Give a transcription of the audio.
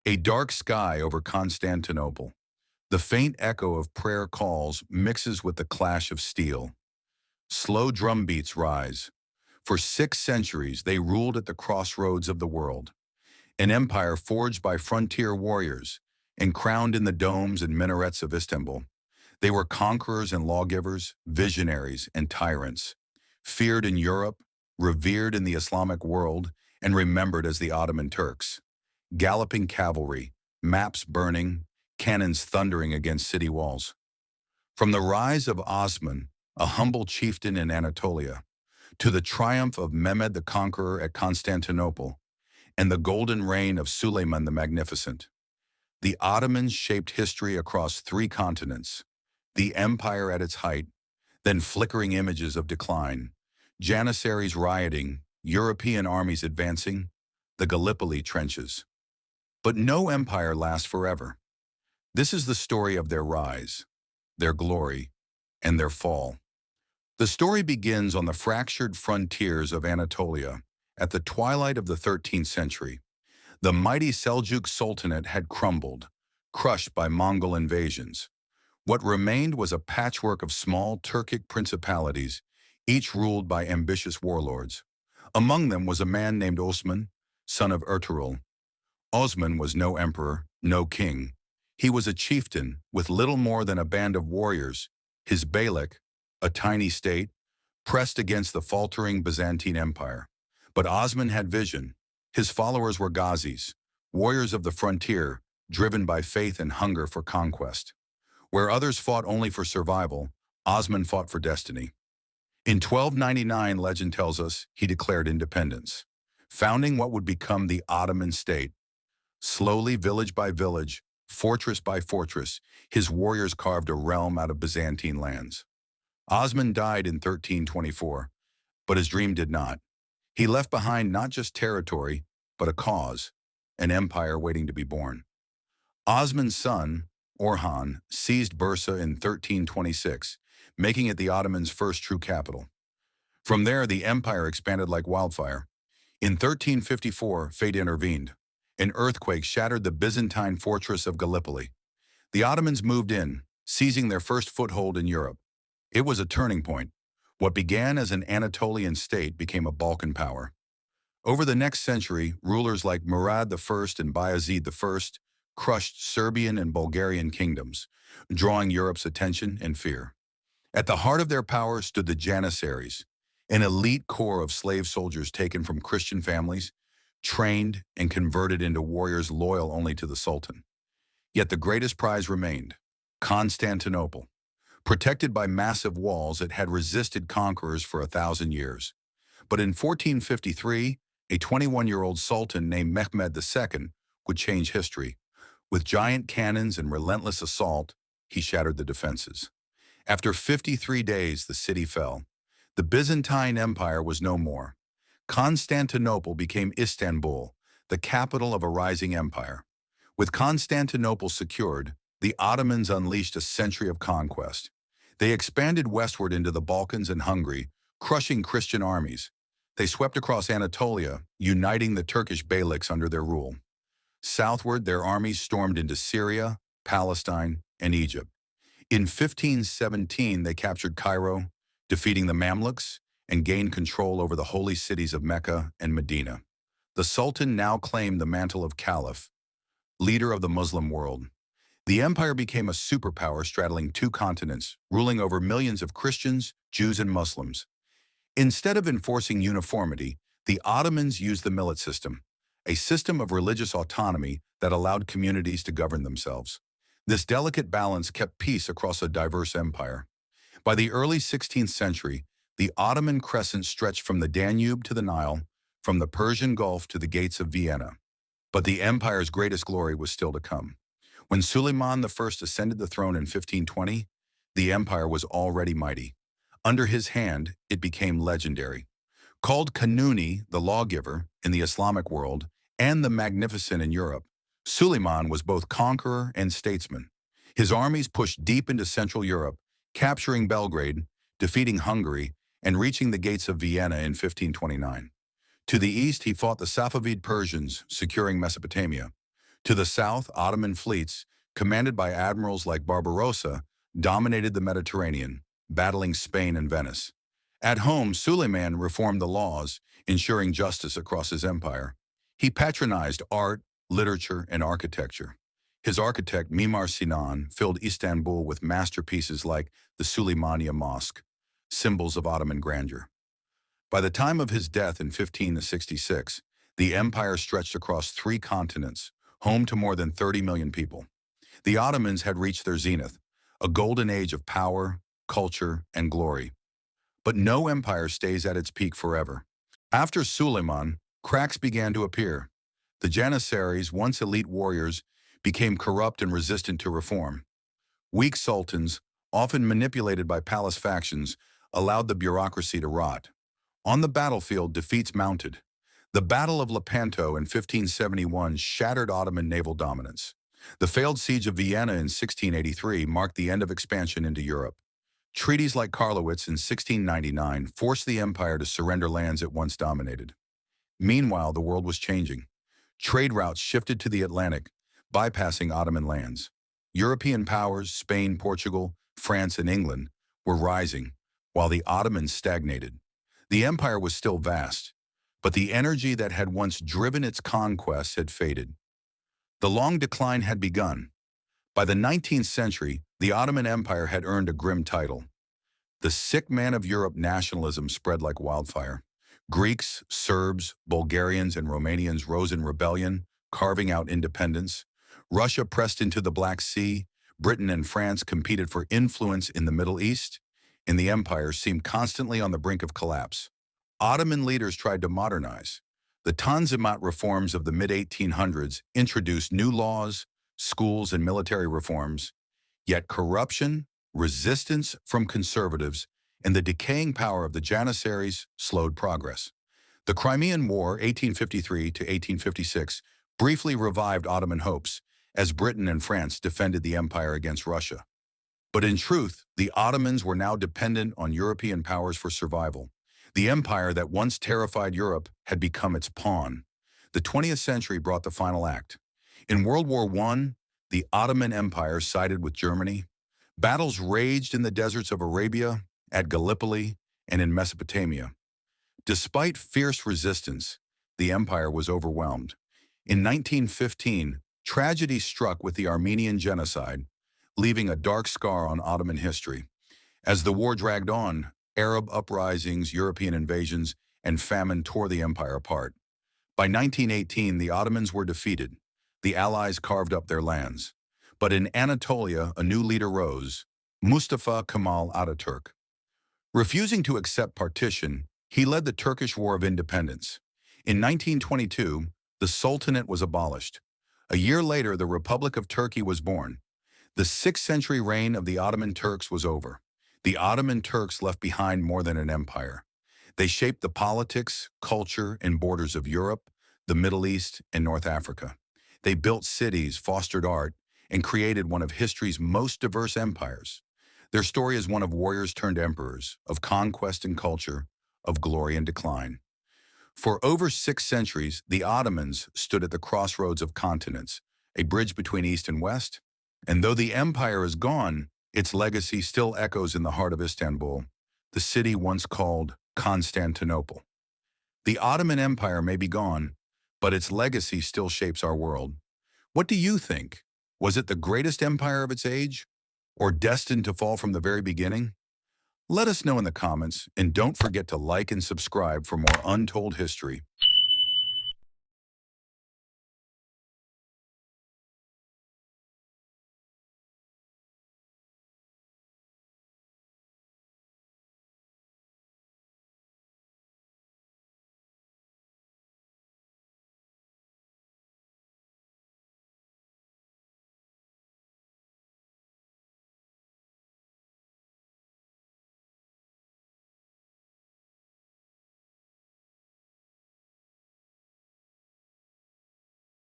A dark sky over Constantinople. The faint echo of prayer calls mixes with the clash of steel. Slow drum beats rise. For 6 centuries, they ruled at the crossroads of the world, an empire forged by frontier warriors and crowned in the domes and minarets of Istanbul. They were conquerors and lawgivers, visionaries and tyrants, feared in Europe, revered in the Islamic world, and remembered as the Ottoman Turks. Galloping cavalry, maps burning, cannons thundering against city walls. From the rise of Osman, a humble chieftain in Anatolia, to the triumph of Mehmed the Conqueror at Constantinople, and the golden reign of Suleiman the Magnificent, the Ottomans shaped history across 3 continents, the empire at its height, then flickering images of decline, Janissaries rioting, European armies advancing, the Gallipoli trenches. But no empire lasts forever. This is the story of their rise, their glory, and their fall. The story begins on the fractured frontiers of Anatolia. At the twilight of the 13th century, the mighty Seljuk Sultanate had crumbled, crushed by Mongol invasions. What remained was a patchwork of small Turkic principalities, each ruled by ambitious warlords. Among them was a man named Osman, son of Ertugrul. Osman was no emperor, no king. He was a chieftain with little more than a band of warriors. His Beylik, a tiny state, pressed against the faltering Byzantine Empire. But Osman had vision. His followers were Ghazis, warriors of the frontier, driven by faith and hunger for conquest. Where others fought only for survival, Osman fought for destiny. In 1299, legend tells us, he declared independence, founding what would become the Ottoman state. Slowly, village by village, fortress by fortress, his warriors carved a realm out of Byzantine lands. Osman died in 1324, but his dream did not. He left behind not just territory, but a cause, an empire waiting to be born. Osman's son, Orhan, seized Bursa in 1326, making it the Ottomans' first true capital. From there, the empire expanded like wildfire. In 1354, fate intervened. An earthquake shattered the Byzantine fortress of Gallipoli. The Ottomans moved in, seizing their first foothold in Europe. It was a turning point. What began as an Anatolian state became a Balkan power. Over the next century, rulers like Murad I and Bayezid I crushed Serbian and Bulgarian kingdoms, drawing Europe's attention and fear. At the heart of their power stood the Janissaries, an elite corps of slave soldiers taken from Christian families, trained and converted into warriors loyal only to the Sultan. Yet the greatest prize remained: Constantinople. Protected by massive walls, it had resisted conquerors for 1,000 years. But in 1453, a 21-year-old sultan named Mehmed II would change history. With giant cannons and relentless assault, he shattered the defenses. After 53 days, the city fell. The Byzantine Empire was no more. Constantinople became Istanbul, the capital of a rising empire. With Constantinople secured, the Ottomans unleashed a century of conquest. They expanded westward into the Balkans and Hungary, crushing Christian armies. They swept across Anatolia, uniting the Turkish beyliks under their rule. Southward, their armies stormed into Syria, Palestine, and Egypt. In 1517, they captured Cairo, defeating the Mamluks, and gained control over the holy cities of Mecca and Medina. The Sultan now claimed the mantle of Caliph, leader of the Muslim world. The empire became a superpower straddling 2 continents, ruling over millions of Christians, Jews, and Muslims. Instead of enforcing uniformity, the Ottomans used the millet system, a system of religious autonomy that allowed communities to govern themselves. This delicate balance kept peace across a diverse empire. By the early 16th century, the Ottoman crescent stretched from the Danube to the Nile, from the Persian Gulf to the gates of Vienna. But the empire's greatest glory was still to come. When Suleiman I ascended the throne in 1520, the empire was already mighty. Under his hand, it became legendary. Called Kanuni, the lawgiver, in the Islamic world, and the Magnificent in Europe, Suleiman was both conqueror and statesman. His armies pushed deep into Central Europe, capturing Belgrade, defeating Hungary, and reaching the gates of Vienna in 1529. To the east, he fought the Safavid Persians, securing Mesopotamia. To the south, Ottoman fleets, commanded by admirals like Barbarossa, dominated the Mediterranean, battling Spain and Venice. At home, Suleiman reformed the laws, ensuring justice across his empire. He patronized art, literature, and architecture. His architect, Mimar Sinan, filled Istanbul with masterpieces like the Süleymaniye Mosque, symbols of Ottoman grandeur. By the time of his death in 1566, the empire stretched across 3 continents, home to more than 30 million people. The Ottomans had reached their zenith, a golden age of power, culture, and glory. But no empire stays at its peak forever. After Suleiman, cracks began to appear. The Janissaries, once elite warriors, became corrupt and resistant to reform. Weak sultans, often manipulated by palace factions, allowed the bureaucracy to rot. On the battlefield, defeats mounted. The Battle of Lepanto in 1571 shattered Ottoman naval dominance. The failed siege of Vienna in 1683 marked the end of expansion into Europe. Treaties like Karlowitz in 1699 forced the empire to surrender lands it once dominated. Meanwhile, the world was changing. Trade routes shifted to the Atlantic, bypassing Ottoman lands. European powers, Spain, Portugal, France, and England, were rising, while the Ottomans stagnated. The empire was still vast, but the energy that had once driven its conquests had faded. The long decline had begun. By the 19th century, the Ottoman Empire had earned a grim title. The sick man of Europe nationalism spread like wildfire. Greeks, Serbs, Bulgarians, and Romanians rose in rebellion, carving out independence. Russia pressed into the Black Sea. Britain and France competed for influence in the Middle East, and the empire seemed constantly on the brink of collapse. Ottoman leaders tried to modernize. The Tanzimat reforms of the mid-1800s introduced new laws, schools, and military reforms, yet corruption, resistance from conservatives, and the decaying power of the Janissaries slowed progress. The Crimean War, 1853 to 1856, briefly revived Ottoman hopes as Britain and France defended the empire against Russia. But in truth, the Ottomans were now dependent on European powers for survival. The empire that once terrified Europe had become its pawn. The 20th century brought the final act. In World War I, the Ottoman Empire sided with Germany. Battles raged in the deserts of Arabia, at Gallipoli, and in Mesopotamia. Despite fierce resistance, the empire was overwhelmed. In 1915, tragedy struck with the Armenian genocide, leaving a dark scar on Ottoman history. As the war dragged on, Arab uprisings, European invasions, and famine tore the empire apart. By 1918, the Ottomans were defeated. The Allies carved up their lands. But in Anatolia, a new leader rose, Mustafa Kemal Ataturk. Refusing to accept partition, he led the Turkish War of Independence. In 1922, the Sultanate was abolished. A year later, the Republic of Turkey was born. The 6th-century reign of the Ottoman Turks was over. The Ottoman Turks left behind more than an empire. They shaped the politics, culture, and borders of Europe, the Middle East, and North Africa. They built cities, fostered art, and created one of history's most diverse empires. Their story is one of warriors turned emperors, of conquest and culture, of glory and decline. For over 6 centuries, the Ottomans stood at the crossroads of continents, a bridge between East and West. And though the empire is gone, its legacy still echoes in the heart of Istanbul, the city once called Constantinople. The Ottoman Empire may be gone, but its legacy still shapes our world. What do you think? Was it the greatest empire of its age, or destined to fall from the very beginning? Let us know in the comments, and don't forget to like and subscribe for more untold history.